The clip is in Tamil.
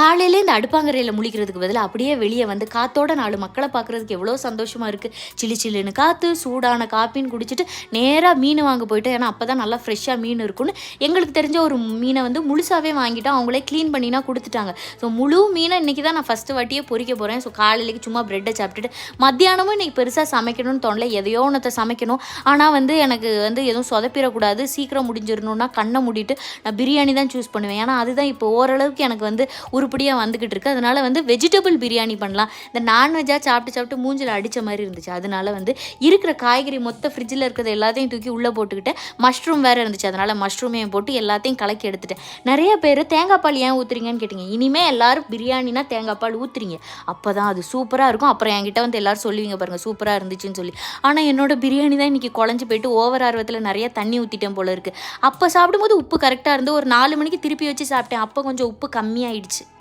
காலையில இந்த அடுப்பாங்கரையில முழிக்கிறதுக்கு பதிலா அப்படியே வெளிய வந்து காத்தோட 4 மக்கள பார்க்குறதுக்கு எவ்வளோ சந்தோஷமா இருக்கு. சிலு சிலுன்னு காத்து, சூடான காப்பின்னு குடிச்சிட்டு நேரா மீன் வாங்க போயிட்டோம். ஏன்னா, அப்பதான் நல்லா ஃப்ரெஷ்ஷா மீன் இருக்கும்னு எங்களுக்கு தெரிஞ்ச ஒரு மீன வந்து முழுசாவே வாங்கிட்டோம். அவங்களே கிளீன் பண்ணினா குடுத்துட்டாங்க. ஸோ முழு மீன இன்னைக்கு தான் நான் ஃபர்ஸ்ட்டு வாட்டியே பொரிக்க போறேன். ஸோ காலையிலேக்கு சும்மா பிரெட்ட சாப்பிட்டுட்டு, மத்தியானமும் இன்னைக்கு பெருசா சமைக்கணும்னு தோணல. எதையோ ஒன்னத்த சமைக்கணும். ஆனா வந்து எனக்கு வந்து எதுவும் சொதப்பிறக்கூடாது. சீக்கிரம் முடிஞ்சிரணும்னா கண்ண மூடிட்டு நான் பிரியாணி தான் சூஸ் பண்ணுவேன். ஏன்னா, அதுதான் இப்போ ஓரளவுக்கு எனக்கு வந்து உருப்படியாக வந்துக்கிட்டு இருக்கு. அதனால வந்து வெஜிடபிள் பிரியாணி பண்ணலாம். இந்த நான்வெஜ்ஜாக சாப்பிட்டு சாப்பிட்டு மூஞ்சில் அடித்த மாதிரி இருந்துச்சு. அதனால வந்து இருக்கிற காய்கறி மொத்த ஃப்ரிட்ஜில் இருக்கிறது எல்லாத்தையும் தூக்கி உள்ளே போட்டுக்கிட்டேன். மஷ்ரூம் வேறு இருந்துச்சு. அதனால் மஷ்ரூமையும் போட்டு எல்லாத்தையும் கலக்கி எடுத்துட்டேன். நிறைய பேர் தேங்காய் பால் ஏன் ஊற்றுறீங்கன்னு கேட்டிங்க. இனிமேல் எல்லாரும் பிரியாணினா தேங்காய் பால் ஊற்றுறீங்க. அப்போ தான் அது சூப்பராக இருக்கும். அப்புறம் என்கிட்ட வந்து எல்லோரும் சொல்லுவீங்க பாருங்கள் சூப்பராக இருந்துச்சுன்னு சொல்லி. ஆனால் என்னோட பிரியாணி தான் இன்றைக்கி குழஞ்சி போயிட்டு ஓவர் ஆர்வத்தில் நிறைய தண்ணி ஊற்றிட்டேன் போல இருக்குது. அப்போ சாப்பிடும்போது உப்பு கரெக்டாக இருந்து ஒரு 4 மணிக்கு திருப்பி வச்சு சாப்பிட்டேன். அப்போ கொஞ்சம் உப்பு கம்மியாயிடுச்சு.